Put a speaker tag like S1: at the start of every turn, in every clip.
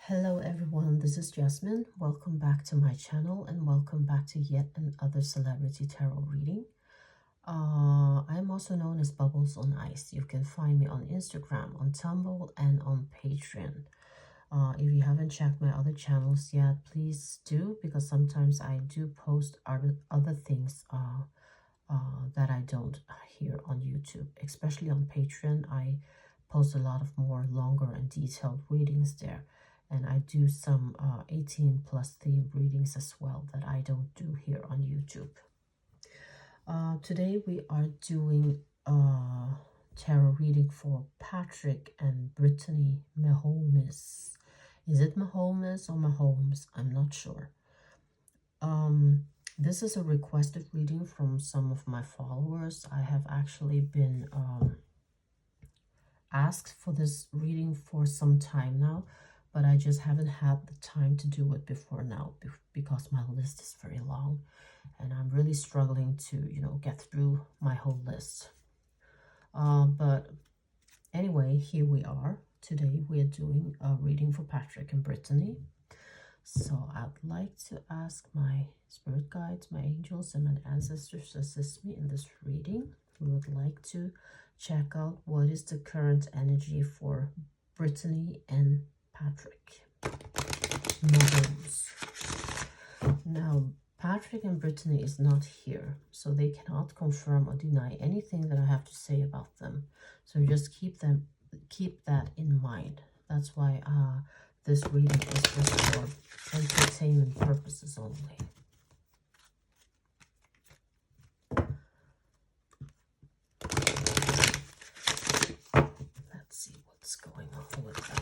S1: Hello everyone, this is Jasmine. Welcome back to my channel and welcome back to yet another celebrity tarot reading. I am also known as Bubbles on Ice. You can find me on Instagram, on Tumblr, and on Patreon. If you haven't checked my other channels yet, please do, because sometimes I do post other things that I don't here on YouTube, especially on Patreon. I post a lot of more longer and detailed readings there. And I do some 18 plus theme readings as well that I don't do here on YouTube. Today we are doing tarot reading for Patrick and Brittany Mahomes. Is it Mahomes or Mahomes? I'm not sure. This is a requested reading from some of my followers. I have actually been asked for this reading for some time now, but I just haven't had the time to do it before now because my list is very long and I'm really struggling to, get through my whole list. But anyway, here we are. Today we are doing a reading for Patrick and Brittany. So I'd like to ask my spirit guides, my angels, and my ancestors to assist me in this reading. We would like to check out what is the current energy for Brittany and Patrick Mahomes. Now, Patrick and Brittany is not here, so they cannot confirm or deny anything that I have to say about them. So just keep that in mind. That's why this reading is just for entertainment purposes only. Let's see what's going on with them.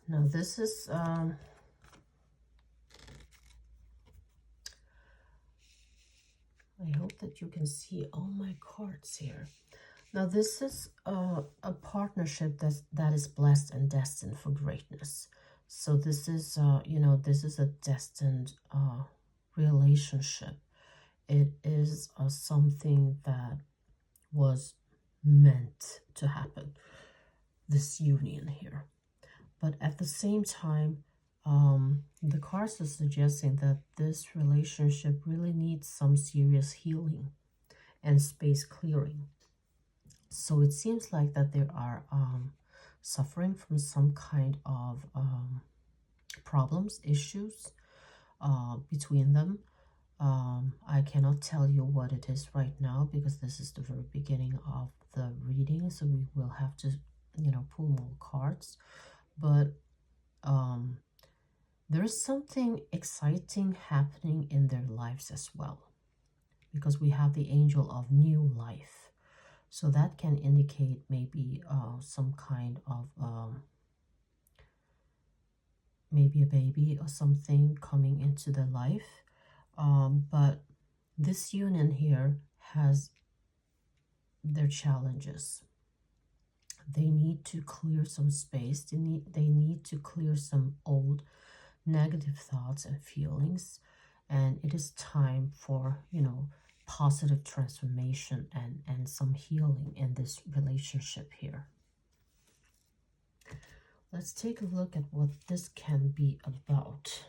S1: Now this is I hope that you can see all my cards here. Now this is a partnership that is blessed and destined for greatness. So this is this is a destined relationship. It is something that was meant to happen, this union here. But at the same time, the cards are suggesting that this relationship really needs some serious healing and space clearing. So it seems like that they are suffering from some kind of problems, issues between them. I cannot tell you what it is right now because this is the very beginning of the reading. So we will have to, pull more cards. But there is something exciting happening in their lives as well, because we have the angel of new life. So that can indicate maybe some kind of maybe a baby or something coming into their life. But this union here has their challenges. They need to clear some space. They need to clear some old negative thoughts and feelings. And it is time for, positive transformation and some healing in this relationship here. Let's take a look at what this can be about.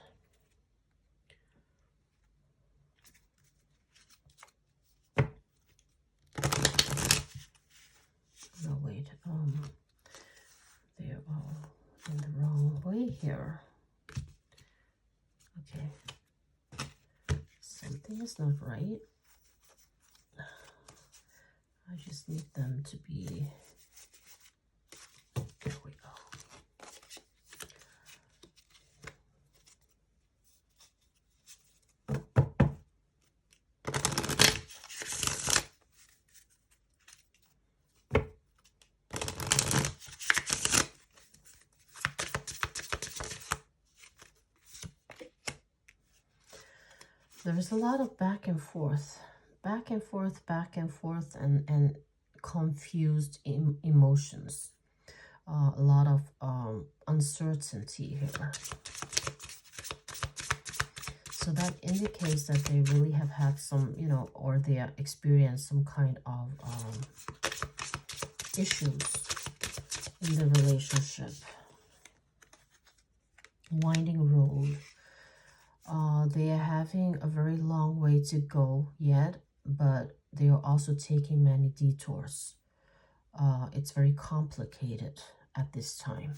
S1: No, wait, they're all in the wrong way here. Okay, something is not right. I just need them to be, there we go. There's a lot of back and forth, back and forth, back and forth, and confused emotions. A lot of uncertainty here. So that indicates that they really have had some, you know, or they have experienced some kind of issues in the relationship. Winding road. They are having a very long way to go yet, but they are also taking many detours. It's very complicated at this time.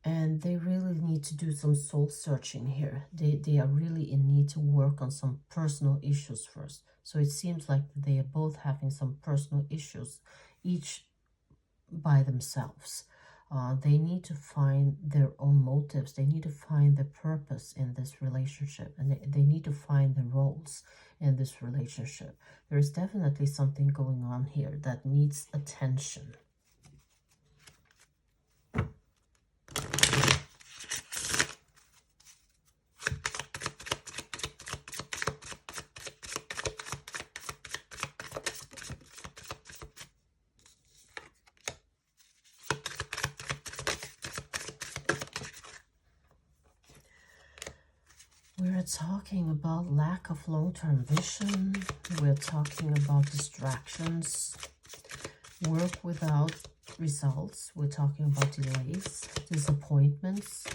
S1: And they really need to do some soul searching here. They are really in need to work on some personal issues first. So it seems like they are both having some personal issues, each by themselves. They need to find their own motives. They need to find the purpose in this relationship. And they need to find the roles in this relationship. There is definitely something going on here that needs attention. We're talking about lack of long-term vision. We're talking about distractions, work without results. We're talking about delays, disappointments.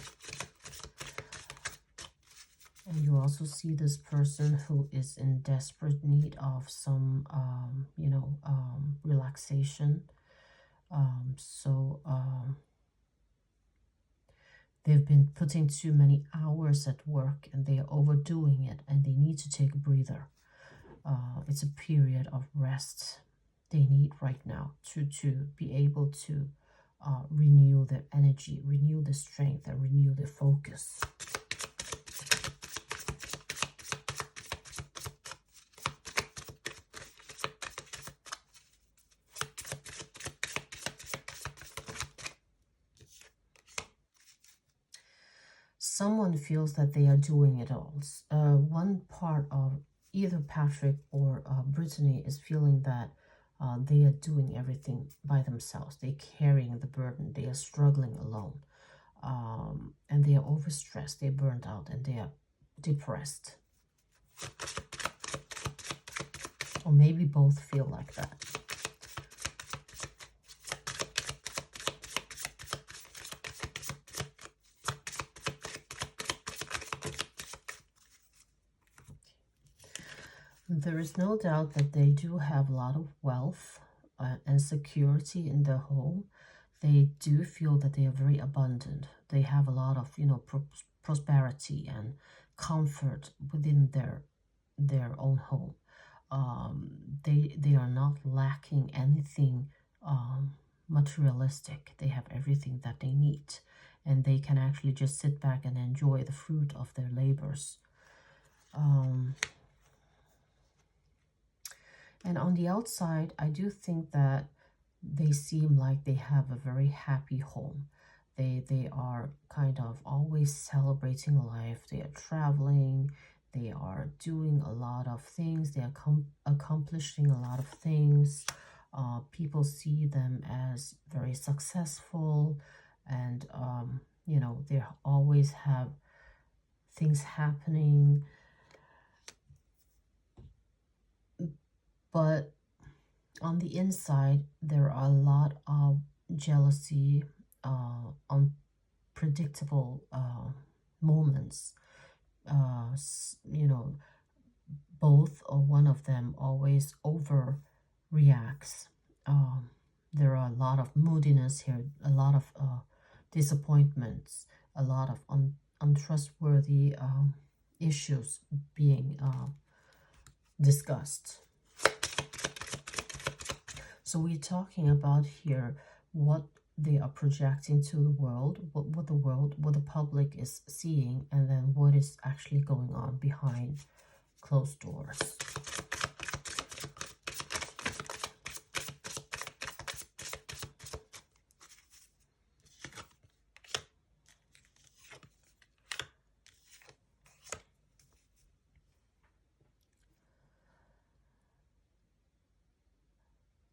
S1: And you also see this person who is in desperate need of some, relaxation. They've been putting too many hours at work and they are overdoing it and they need to take a breather. It's a period of rest they need right now to be able to renew their energy, renew their strength, and renew their focus. Someone feels that they are doing it all. One part of either Patrick or Brittany is feeling that they are doing everything by themselves. They're carrying the burden. They are struggling alone. And they are overstressed. They're burnt out and they are depressed. Or maybe both feel like that. There is no doubt that they do have a lot of wealth and security in their home. They do feel that they are very abundant. They have a lot of, prosperity and comfort within their own home. They are not lacking anything materialistic. They have everything that they need. And they can actually just sit back and enjoy the fruit of their labors. And on the outside, I do think that they seem like they have a very happy home. They are kind of always celebrating life. They are traveling. They are doing a lot of things. They are accomplishing a lot of things. People see them as very successful. And, they always have things happening. But on the inside, there are a lot of jealousy, unpredictable moments. Both or one of them always overreacts. There are a lot of moodiness here, a lot of disappointments, a lot of untrustworthy issues being discussed. So we're talking about here what they are projecting to the world, what the public is seeing, and then what is actually going on behind closed doors.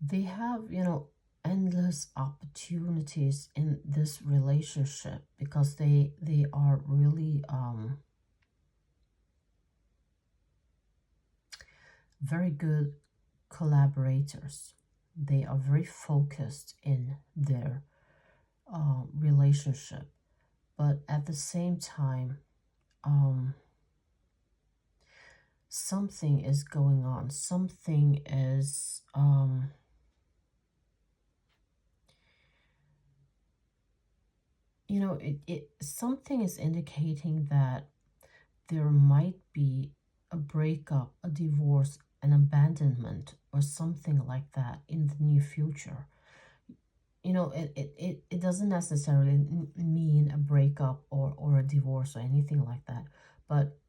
S1: they have, endless opportunities in this relationship because they are really very good collaborators. They are very focused in their relationship, but at the same time, um, something is going on. Something is, something is indicating that there might be a breakup, a divorce, an abandonment, or something like that in the near future. It doesn't necessarily mean a breakup or a divorce or anything like that, but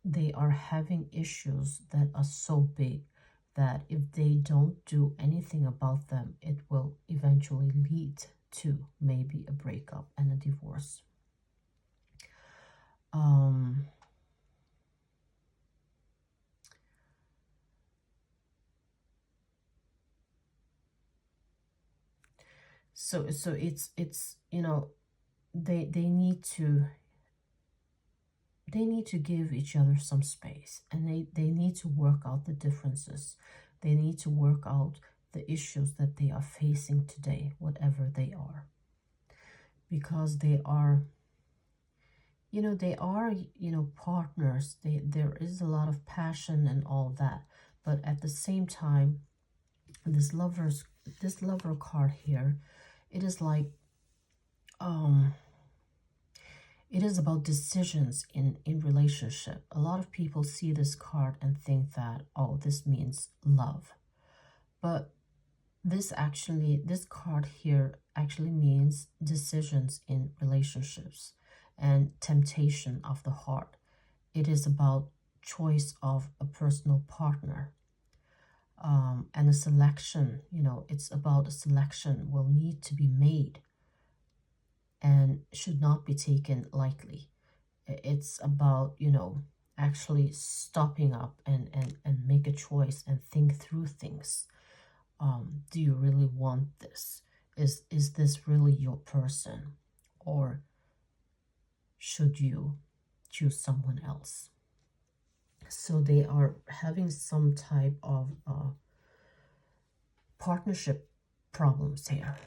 S1: they are having issues that are so big that if they don't do anything about them, it will eventually lead to maybe a breakup and a divorce. Um, so it's they need to give each other some space, and they need to work out the differences. They need to work out the issues that they are facing today, whatever they are, because they are partners. There is a lot of passion and all that, but at the same time, this lover card here, it is like um it is about decisions in relationship. A lot of people see this card and think that, oh, this means love. But this card here actually means decisions in relationships and temptation of the heart. It is about choice of a personal partner, and a selection. It's about a selection will need to be made and should not be taken lightly. It's about, actually stopping up and make a choice and think through things. Do you really want this? Is this really your person? Or should you choose someone else? So they are having some type of partnership problems here.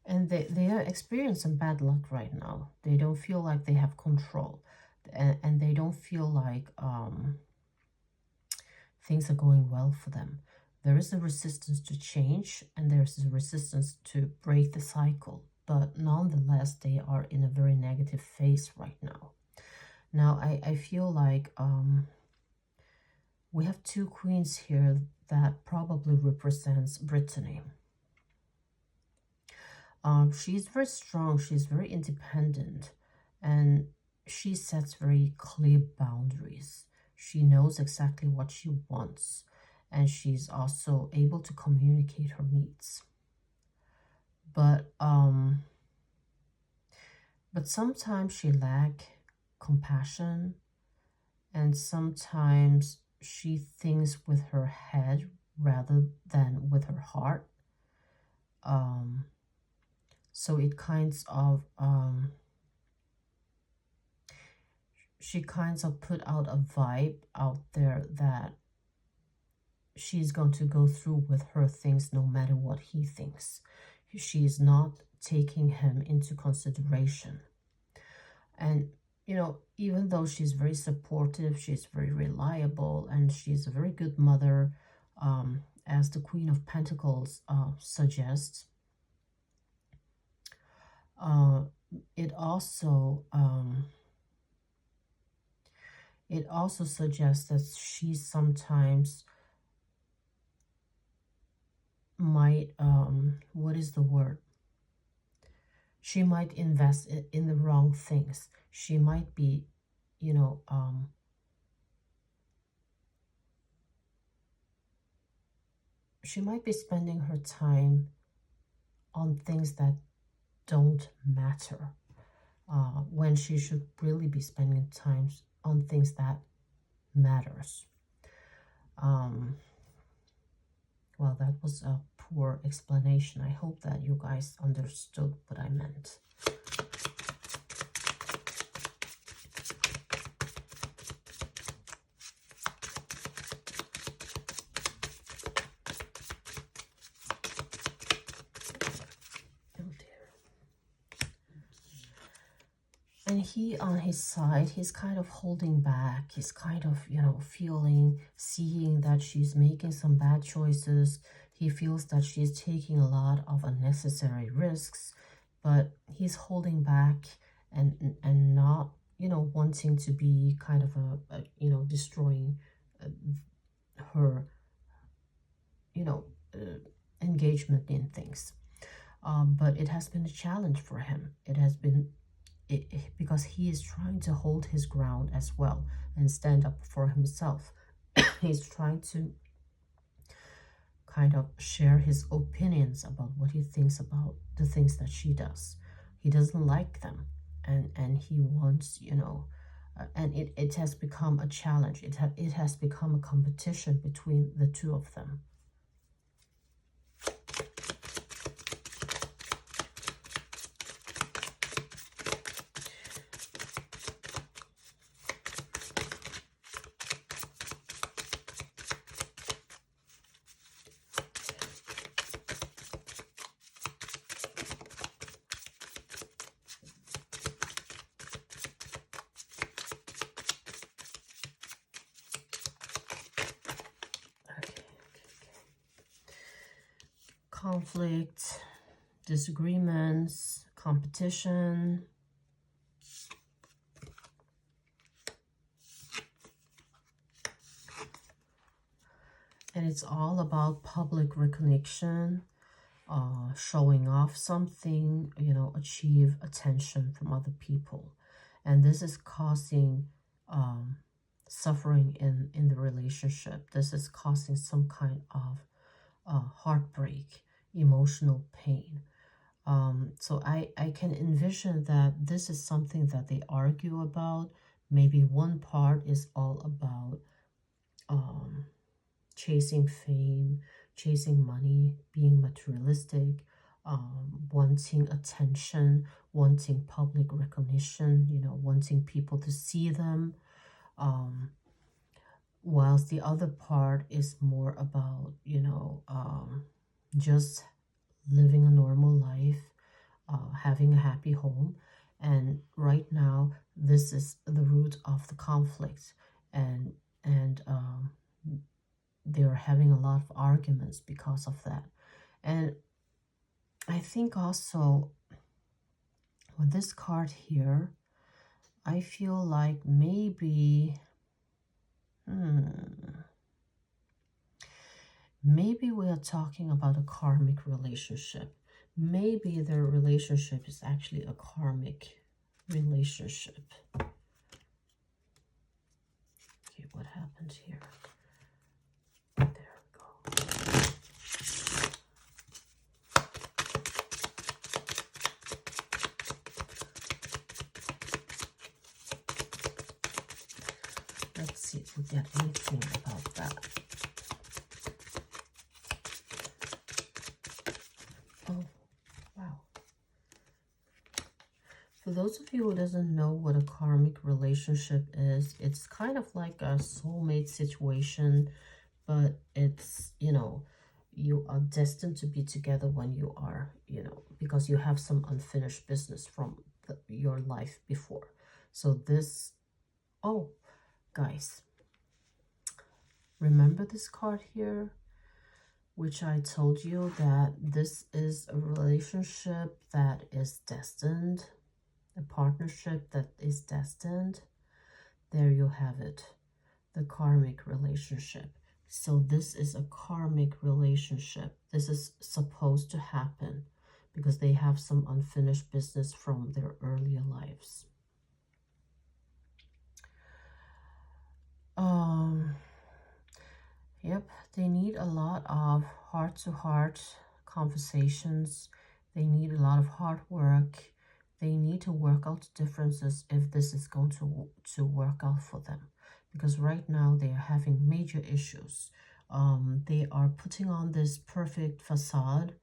S1: And they are experiencing bad luck right now. They don't feel like they have control, and they don't feel like things are going well for them. There is a resistance to change, and there's a resistance to break the cycle. But nonetheless, they are in a very negative phase right now. Now, I feel like we have two queens here that probably represents Brittany. She's very strong, she's very independent, and she sets very clear boundaries. She knows exactly what she wants, and she's also able to communicate her needs. But sometimes she lacks compassion, and sometimes she thinks with her head rather than with her heart. So it kinds of she kinds of put out a vibe out there that she's going to go through with her things no matter what he thinks. She's not taking him into consideration. And even though she's very supportive, she's very reliable, and she's a very good mother, as the Queen of Pentacles suggests. It also suggests that she sometimes might, what is the word? She might invest in the wrong things. She might be, you know, she might be spending her time on things that don't matter, when she should really be spending time on things that matters. Well, that was a poor explanation. I hope that you guys understood what I meant. And he, on his side, he's kind of holding back. He's kind of, you know, seeing that she's making some bad choices. He feels that she's taking a lot of unnecessary risks, but he's holding back and not, you know, wanting to be kind of you know, destroying her, you know, engagement in things. But it has been a challenge for him. It has been because he is trying to hold his ground as well and stand up for himself. He's trying to kind of share his opinions about what he thinks about the things that she does. He doesn't like them, and he wants, you know, and it has become a challenge. It has become a competition between the two of them. Conflict, disagreements, competition. And it's all about public recognition, showing off something, you know, achieve attention from other people. And this is causing suffering in the relationship. This is causing some kind of heartbreak, emotional pain. So I can envision that this is something that they argue about. Maybe one part is all about chasing fame, chasing money, being materialistic, wanting attention, wanting public recognition, you know, wanting people to see them. Whilst the other part is more about, you know, just living a normal life, having a happy home. And right now, this is the root of the conflict, and they're having a lot of arguments because of that. And I think also with this card here, I feel like maybe maybe we are talking about a karmic relationship. Maybe their relationship is actually a karmic relationship. Okay, what happened here? There we go. Let's see if we get anything about that. Oh, wow. For those of you who doesn't know what a karmic relationship is, it's kind of like a soulmate situation, but it's, you know, you are destined to be together when you are, you know, because you have some unfinished business from your life before. So this, oh, guys, remember this card here, which I told you that this is a relationship that is destined, a partnership that is destined. There you have it, the karmic relationship. So this is a karmic relationship. This is supposed to happen because they have some unfinished business from their earlier lives. Yep, they need a lot of heart-to-heart conversations. They need a lot of hard work. They need to work out differences if this is going to work out for them. Because right now they are having major issues. They are putting on this perfect facade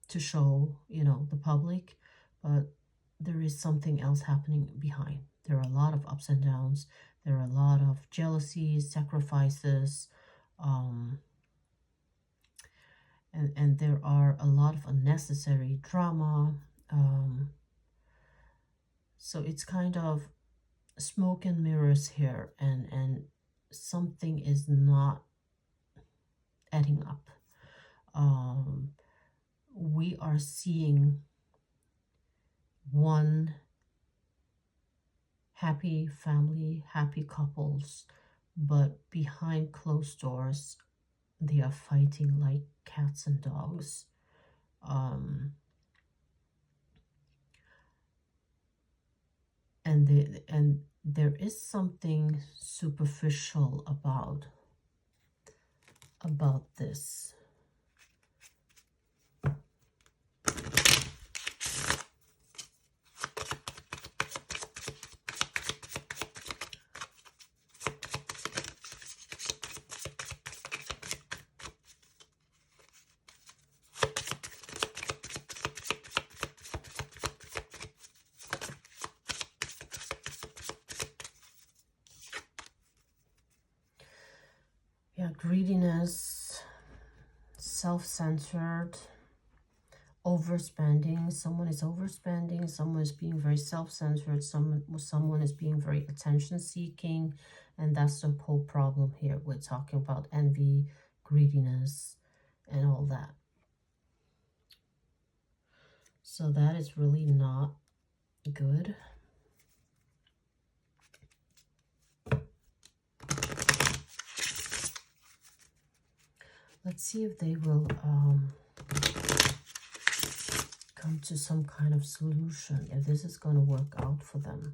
S1: to show, the public, but there is something else happening behind. There are a lot of ups and downs. There are a lot of jealousies, sacrifices, and there are a lot of unnecessary drama. So it's kind of smoke and mirrors here, and something is not adding up. We are seeing one happy family, happy couples, but behind closed doors, they are fighting like cats and dogs. And there is something superficial about this. Yeah, greediness, self-centered, overspending. Someone is overspending. Someone is being very self-centered. Someone is being very attention-seeking, and that's the whole problem here. We're talking about envy, greediness, and all that. So that is really not good. Let's see if they will come to some kind of solution, if this is going to work out for them.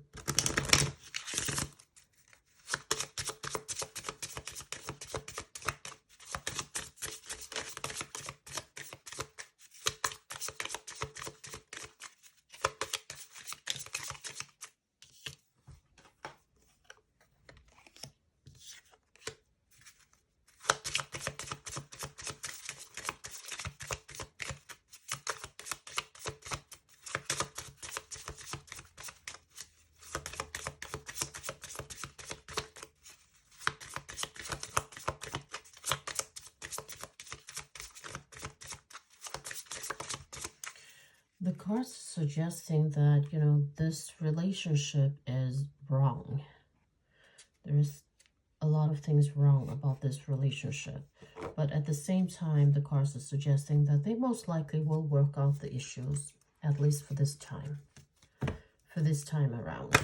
S1: The cards suggesting that, this relationship is wrong. There's a lot of things wrong about this relationship. But at the same time, the cards are suggesting that they most likely will work out the issues, at least for this time. For this time around.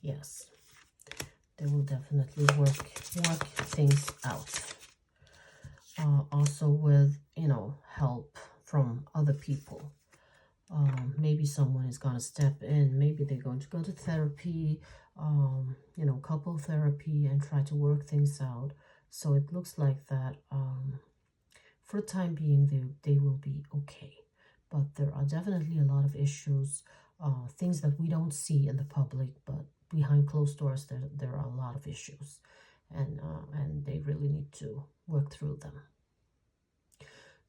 S1: Yes. They will definitely work things out. Also with, help from other people. Maybe someone is going to step in. Maybe they're going to go to therapy, couple therapy, and try to work things out. So it looks like that for the time being, they will be okay. But there are definitely a lot of issues, things that we don't see in the public, but behind closed doors, there are a lot of issues, and they really need to work through them.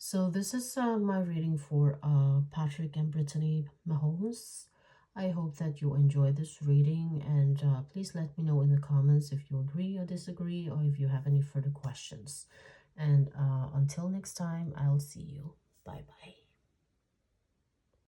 S1: So this is my reading for Patrick and Brittany Mahomes. I hope that you enjoy this reading, and please let me know in the comments if you agree or disagree, or if you have any further questions. And until next time, I'll see you. Bye-bye.